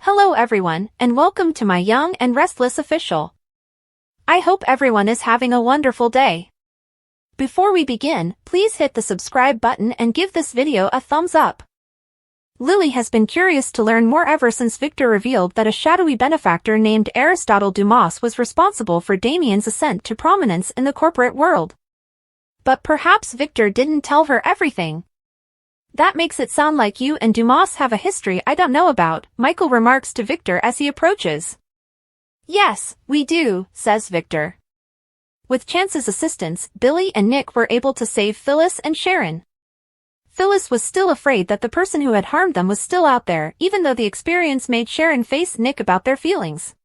Hello everyone, and welcome to my Young and Restless official. I hope everyone is having a wonderful day. Before we begin, please hit the subscribe button and give this video a thumbs up. Lily has been curious to learn more ever since Victor revealed that a shadowy benefactor named Aristotle Dumas was responsible for Damien's ascent to prominence in the corporate world. But perhaps Victor didn't tell her everything. That makes it sound like you and Dumas have a history I don't know about, Michael remarks to Victor as he approaches. Yes, we do, says Victor. With Chance's assistance, Billy and Nick were able to save Phyllis and Sharon. Phyllis was still afraid that the person who had harmed them was still out there, even though the experience made Sharon face Nick about their feelings.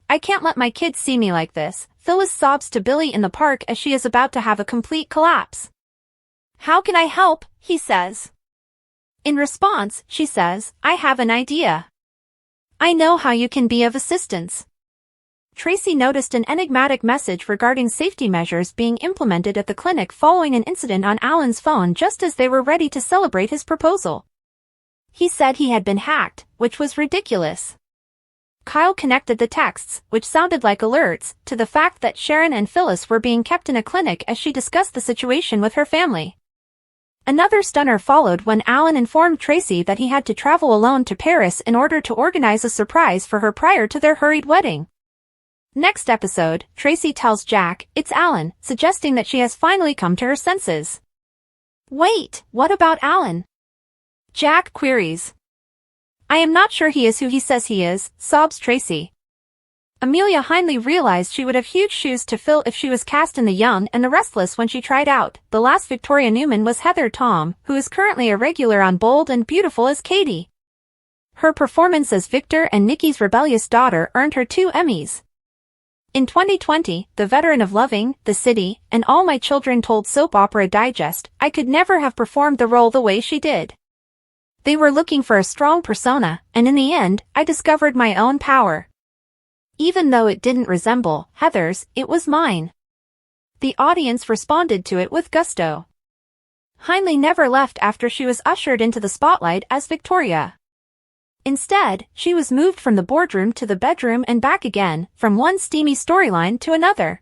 I can't let my kids see me like this, Phyllis sobs to Billy in the park as she is about to have a complete collapse. How can I help? He says. In response, she says, I have an idea. I know how you can be of assistance. Tracy noticed an enigmatic message regarding safety measures being implemented at the clinic following an incident on Alan's phone just as they were ready to celebrate his proposal. He said he had been hacked, which was ridiculous. Kyle connected the texts, which sounded like alerts, to the fact that Sharon and Phyllis were being kept in a clinic as she discussed the situation with her family. Another stunner followed when Alan informed Tracy that he had to travel alone to Paris in order to organize a surprise for her prior to their hurried wedding. Next episode, Tracy tells Jack, it's Alan, suggesting that she has finally come to her senses. Wait, what about Alan? Jack queries. I am not sure he is who he says he is, sobs Tracy. Amelia Hindley realized she would have huge shoes to fill if she was cast in The Young and the Restless when she tried out. The last Victoria Newman was Heather Tom, who is currently a regular on Bold and Beautiful as Katie. Her performance as Victor and Nikki's rebellious daughter earned her 2 Emmys. In 2020, the veteran of Loving, The City, and All My Children told Soap Opera Digest, I could never have performed the role the way she did. They were looking for a strong persona, and in the end, I discovered my own power. Even though it didn't resemble Heather's, it was mine. The audience responded to it with gusto. Hindley never left after she was ushered into the spotlight as Victoria. Instead, she was moved from the boardroom to the bedroom and back again, from one steamy storyline to another.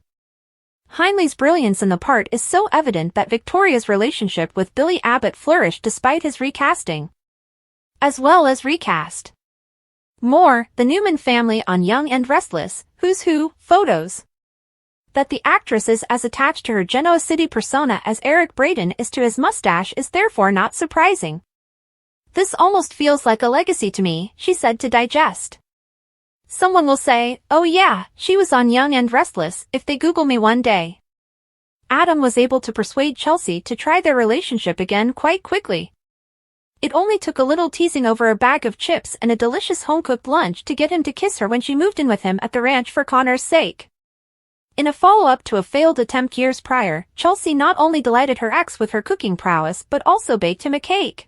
Hindley's brilliance in the part is so evident that Victoria's relationship with Billy Abbott flourished despite his recasting. As well as recast. More, the Newman family on Young and Restless, Who's Who, photos. That the actress is as attached to her Genoa City persona as Eric Braeden is to his mustache is therefore not surprising. This almost feels like a legacy to me, she said to Digest. Someone will say, oh yeah, she was on Young and Restless, if they Google me one day. Adam was able to persuade Chelsea to try their relationship again quite quickly. It only took a little teasing over a bag of chips and a delicious home-cooked lunch to get him to kiss her when she moved in with him at the ranch for Connor's sake. In a follow-up to a failed attempt years prior, Chelsea not only delighted her ex with her cooking prowess but also baked him a cake.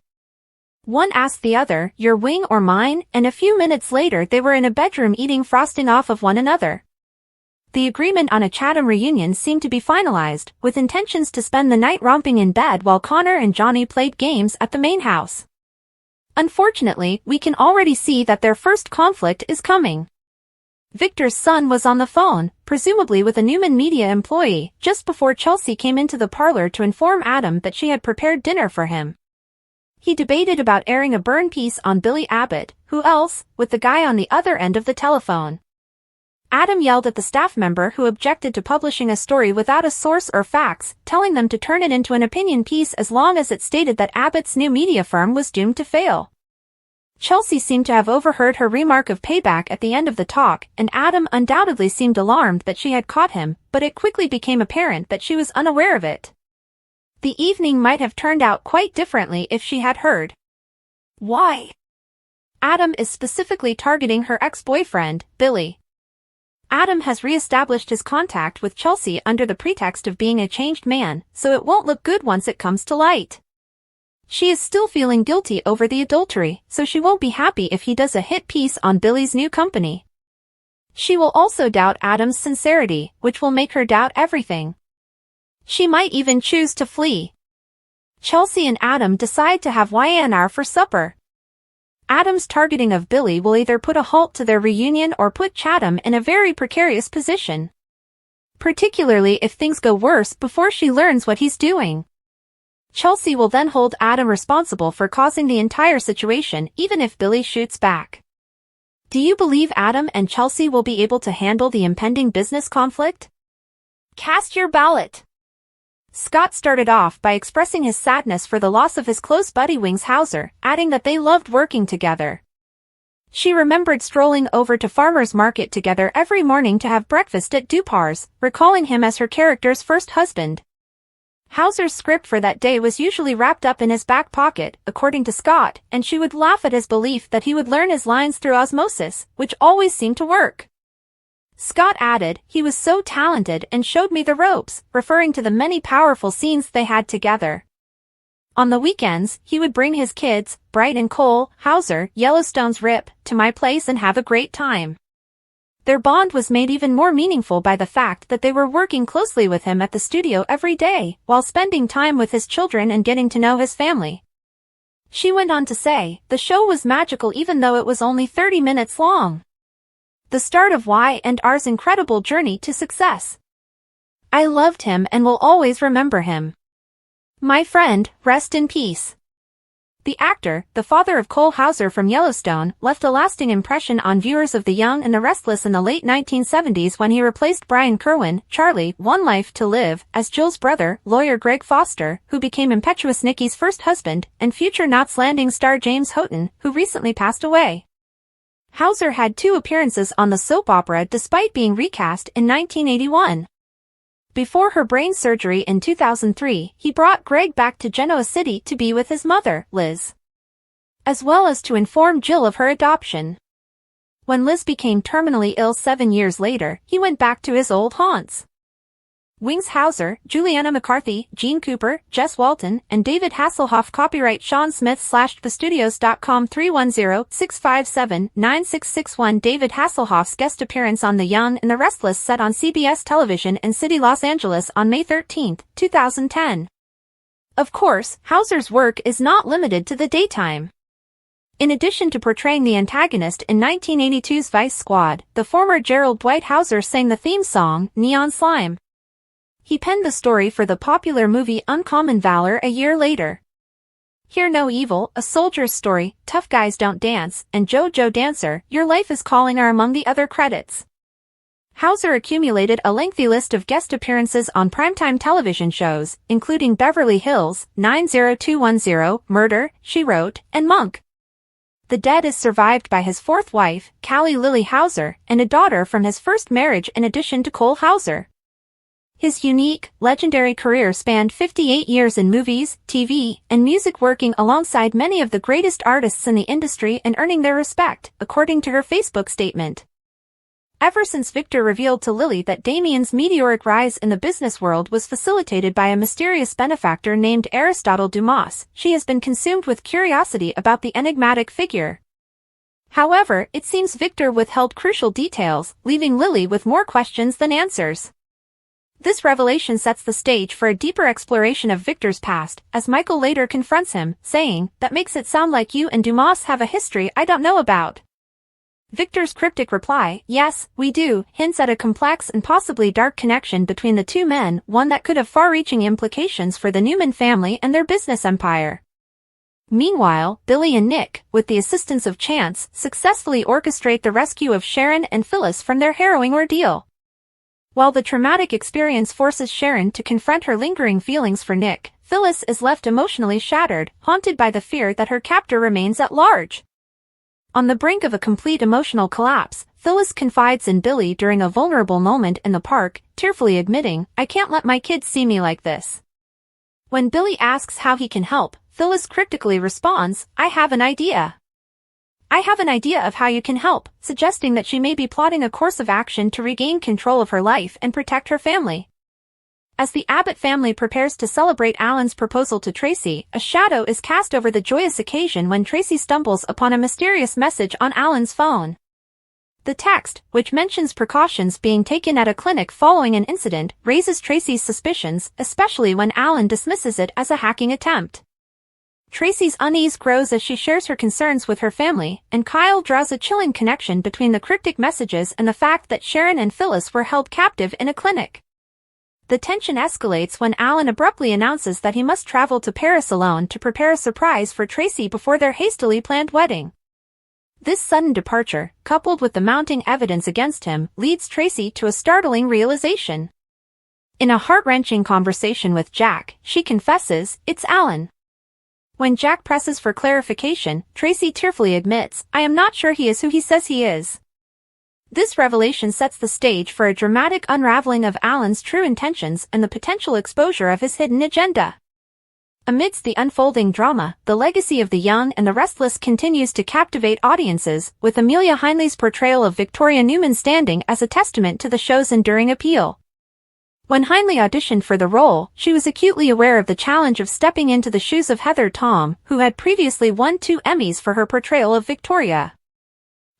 One asked the other, your wing or mine, and a few minutes later they were in a bedroom eating frosting off of one another. The agreement on a Chatham reunion seemed to be finalized, with intentions to spend the night romping in bed while Connor and Johnny played games at the main house. Unfortunately, we can already see that their first conflict is coming. Victor's son was on the phone, presumably with a Newman Media employee, just before Chelsea came into the parlor to inform Adam that she had prepared dinner for him. He debated about airing a burn piece on Billy Abbott, who else, with the guy on the other end of the telephone. Adam yelled at the staff member who objected to publishing a story without a source or facts, telling them to turn it into an opinion piece as long as it stated that Abbott's new media firm was doomed to fail. Chelsea seemed to have overheard her remark of payback at the end of the talk, and Adam undoubtedly seemed alarmed that she had caught him, but it quickly became apparent that she was unaware of it. The evening might have turned out quite differently if she had heard. Why? Adam is specifically targeting her ex-boyfriend, Billy. Adam has re-established his contact with Chelsea under the pretext of being a changed man, so it won't look good once it comes to light. She is still feeling guilty over the adultery, so she won't be happy if he does a hit piece on Billy's new company. She will also doubt Adam's sincerity, which will make her doubt everything. She might even choose to flee. Chelsea and Adam decide to have YNR for supper. Adam's targeting of Billy will either put a halt to their reunion or put Chatham in a very precarious position. Particularly if things go worse before she learns what he's doing. Chelsea will then hold Adam responsible for causing the entire situation even if Billy shoots back. Do you believe Adam and Chelsea will be able to handle the impending business conflict? Cast your ballot. Scott started off by expressing his sadness for the loss of his close buddy Wings Hauser, adding that they loved working together. She remembered strolling over to Farmer's Market together every morning to have breakfast at Dupar's, recalling him as her character's first husband. Hauser's script for that day was usually wrapped up in his back pocket, according to Scott, and she would laugh at his belief that he would learn his lines through osmosis, which always seemed to work. Scott added, "He was so talented and showed me the ropes," referring to the many powerful scenes they had together. On the weekends, he would bring his kids, Bright and Cole, Hauser, Yellowstone's Rip, to my place and have a great time. Their bond was made even more meaningful by the fact that they were working closely with him at the studio every day, while spending time with his children and getting to know his family. She went on to say, "The show was magical even though it was only 30 minutes long. The start of Y&R's incredible journey to success. I loved him and will always remember him. My friend, rest in peace." The actor, the father of Cole Hauser from Yellowstone, left a lasting impression on viewers of The Young and the Restless in the late 1970s when he replaced Brian Kerwin, Charlie, One Life to Live, as Jill's brother, lawyer Greg Foster, who became impetuous Nikki's first husband, and future Knots Landing star James Houghton, who recently passed away. Hauser had 2 appearances on the soap opera despite being recast in 1981. Before her brain surgery in 2003, he brought Greg back to Genoa City to be with his mother, Liz, as well as to inform Jill of her adoption. When Liz became terminally ill 7 years later, he went back to his old haunts. Wings Hauser, Juliana McCarthy, Gene Cooper, Jess Walton, and David Hasselhoff. Copyright Sean Smith /thestudios.com 310-657-9661. David Hasselhoff's guest appearance on The Young and the Restless set on CBS television in City, Los Angeles on May 13, 2010. Of course, Hauser's work is not limited to the daytime. In addition to portraying the antagonist in 1982's Vice Squad, the former Gerald Dwight Hauser sang the theme song, Neon Slime. He penned the story for the popular movie Uncommon Valor a year later. Hear No Evil, A Soldier's Story, Tough Guys Don't Dance, and JoJo Dancer, Your Life is Calling are among the other credits. Hauser accumulated a lengthy list of guest appearances on primetime television shows, including Beverly Hills, 90210, Murder, She Wrote, and Monk. The Dead is survived by his 4th wife, Callie Lily Hauser, and a daughter from his first marriage in addition to Cole Hauser. His unique, legendary career spanned 58 years in movies, TV, and music, working alongside many of the greatest artists in the industry and earning their respect, according to her Facebook statement. Ever since Victor revealed to Lily that Damien's meteoric rise in the business world was facilitated by a mysterious benefactor named Aristotle Dumas, she has been consumed with curiosity about the enigmatic figure. However, it seems Victor withheld crucial details, leaving Lily with more questions than answers. This revelation sets the stage for a deeper exploration of Victor's past, as Michael later confronts him, saying, "That makes it sound like you and Dumas have a history I don't know about." Victor's cryptic reply, "Yes, we do," hints at a complex and possibly dark connection between the two men, one that could have far-reaching implications for the Newman family and their business empire. Meanwhile, Billy and Nick, with the assistance of Chance, successfully orchestrate the rescue of Sharon and Phyllis from their harrowing ordeal. While the traumatic experience forces Sharon to confront her lingering feelings for Nick, Phyllis is left emotionally shattered, haunted by the fear that her captor remains at large. On the brink of a complete emotional collapse, Phyllis confides in Billy during a vulnerable moment in the park, tearfully admitting, "I can't let my kids see me like this." When Billy asks how he can help, Phyllis cryptically responds, "I have an idea. I have an idea of how you can help," suggesting that she may be plotting a course of action to regain control of her life and protect her family. As the Abbott family prepares to celebrate Alan's proposal to Tracy, a shadow is cast over the joyous occasion when Tracy stumbles upon a mysterious message on Alan's phone. The text, which mentions precautions being taken at a clinic following an incident, raises Tracy's suspicions, especially when Alan dismisses it as a hacking attempt. Tracy's unease grows as she shares her concerns with her family, and Kyle draws a chilling connection between the cryptic messages and the fact that Sharon and Phyllis were held captive in a clinic. The tension escalates when Alan abruptly announces that he must travel to Paris alone to prepare a surprise for Tracy before their hastily planned wedding. This sudden departure, coupled with the mounting evidence against him, leads Tracy to a startling realization. In a heart-wrenching conversation with Jack, she confesses, "It's Alan." When Jack presses for clarification, Tracy tearfully admits, "I am not sure he is who he says he is." This revelation sets the stage for a dramatic unraveling of Alan's true intentions and the potential exposure of his hidden agenda. Amidst the unfolding drama, the legacy of the young and the restless continues to captivate audiences, with Amelia Hindley's portrayal of Victoria Newman standing as a testament to the show's enduring appeal. When Hindley auditioned for the role, she was acutely aware of the challenge of stepping into the shoes of Heather Tom, who had previously won 2 Emmys for her portrayal of Victoria.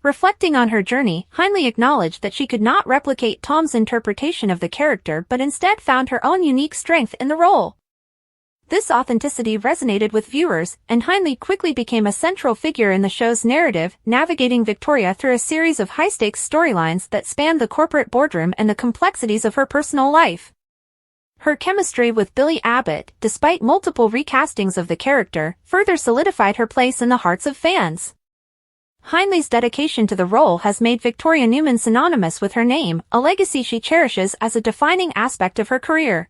Reflecting on her journey, Hindley acknowledged that she could not replicate Tom's interpretation of the character but instead found her own unique strength in the role. This authenticity resonated with viewers, and Hindley quickly became a central figure in the show's narrative, navigating Victoria through a series of high-stakes storylines that spanned the corporate boardroom and the complexities of her personal life. Her chemistry with Billy Abbott, despite multiple recastings of the character, further solidified her place in the hearts of fans. Hindley's dedication to the role has made Victoria Newman synonymous with her name, a legacy she cherishes as a defining aspect of her career.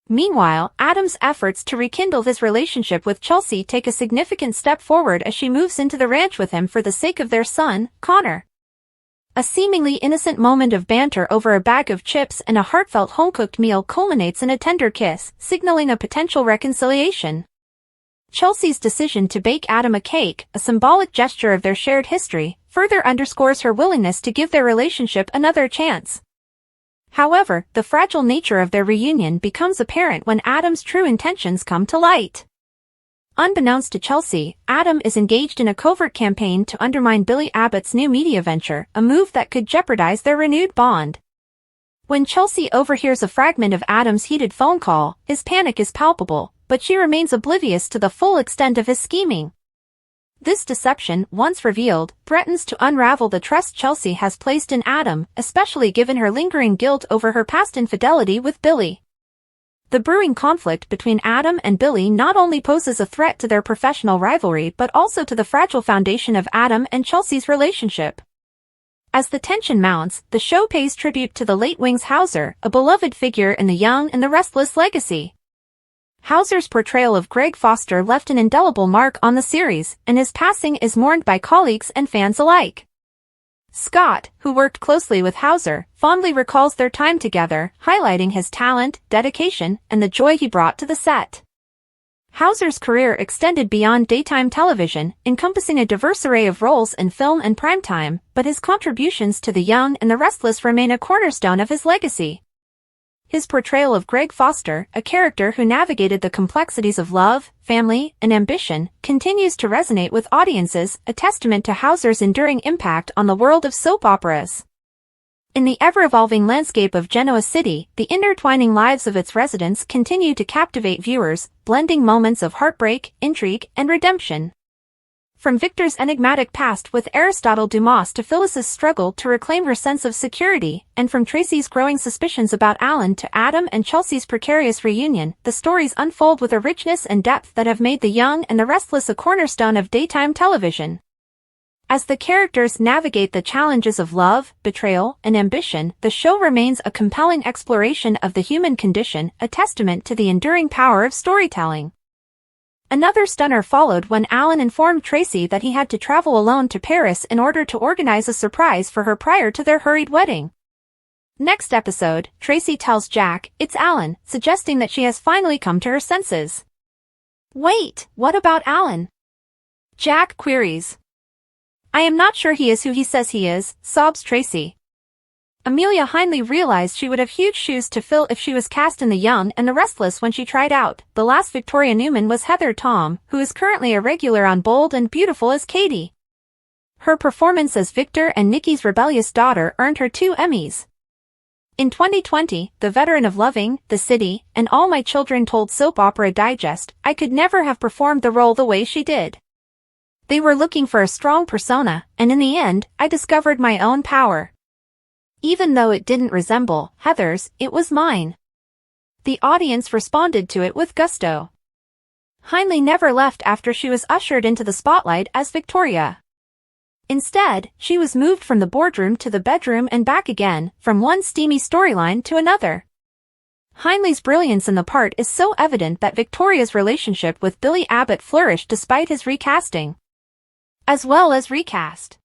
Meanwhile, Adam's efforts to rekindle his relationship with Chelsea take a significant step forward as she moves into the ranch with him for the sake of their son, Connor. A seemingly innocent moment of banter over a bag of chips and a heartfelt home-cooked meal culminates in a tender kiss, signaling a potential reconciliation. Chelsea's decision to bake Adam a cake, a symbolic gesture of their shared history, further underscores her willingness to give their relationship another chance. However, the fragile nature of their reunion becomes apparent when Adam's true intentions come to light. Unbeknownst to Chelsea, Adam is engaged in a covert campaign to undermine Billy Abbott's new media venture, a move that could jeopardize their renewed bond. When Chelsea overhears a fragment of Adam's heated phone call, his panic is palpable, but she remains oblivious to the full extent of his scheming. This deception, once revealed, threatens to unravel the trust Chelsea has placed in Adam, especially given her lingering guilt over her past infidelity with Billy. The brewing conflict between Adam and Billy not only poses a threat to their professional rivalry but also to the fragile foundation of Adam and Chelsea's relationship. As the tension mounts, the show pays tribute to the late Wings Hauser, a beloved figure in the Young and the Restless legacy. Hauser's portrayal of Greg Foster left an indelible mark on the series, and his passing is mourned by colleagues and fans alike. Scott, who worked closely with Hauser, fondly recalls their time together, highlighting his talent, dedication, and the joy he brought to the set. Hauser's career extended beyond daytime television, encompassing a diverse array of roles in film and primetime, but his contributions to the Young and the Restless remain a cornerstone of his legacy. His portrayal of Greg Foster, a character who navigated the complexities of love, family, and ambition, continues to resonate with audiences, a testament to Hauser's enduring impact on the world of soap operas. In the ever-evolving landscape of Genoa City, the intertwining lives of its residents continue to captivate viewers, blending moments of heartbreak, intrigue, and redemption. From Victor's enigmatic past with Aristotle Dumas to Phyllis's struggle to reclaim her sense of security, and from Tracy's growing suspicions about Alan to Adam and Chelsea's precarious reunion, the stories unfold with a richness and depth that have made The Young and the Restless a cornerstone of daytime television. As the characters navigate the challenges of love, betrayal, and ambition, the show remains a compelling exploration of the human condition, a testament to the enduring power of storytelling. Another stunner followed when Alan informed Tracy that he had to travel alone to Paris in order to organize a surprise for her prior to their hurried wedding. Next episode, Tracy tells Jack, "It's Alan," suggesting that she has finally come to her senses. "Wait, what about Alan?" Jack queries. "I am not sure he is who he says he is," sobs Tracy. Amelia Hindley realized she would have huge shoes to fill if she was cast in The Young and the Restless when she tried out. The last Victoria Newman was Heather Tom, who is currently a regular on Bold and Beautiful as Katie. Her performance as Victor and Nikki's rebellious daughter earned her 2 Emmys. In 2020, the veteran of Loving, The City, and All My Children told Soap Opera Digest, I could never have performed the role the way she did. They were looking for a strong persona, and in the end, I discovered my own power. Even though it didn't resemble Heather's, it was mine. The audience responded to it with gusto. Heinle never left after she was ushered into the spotlight as Victoria. Instead, she was moved from the boardroom to the bedroom and back again, from one steamy storyline to another. Heinle's brilliance in the part is so evident that Victoria's relationship with Billy Abbott flourished despite his recasting. As well as recast.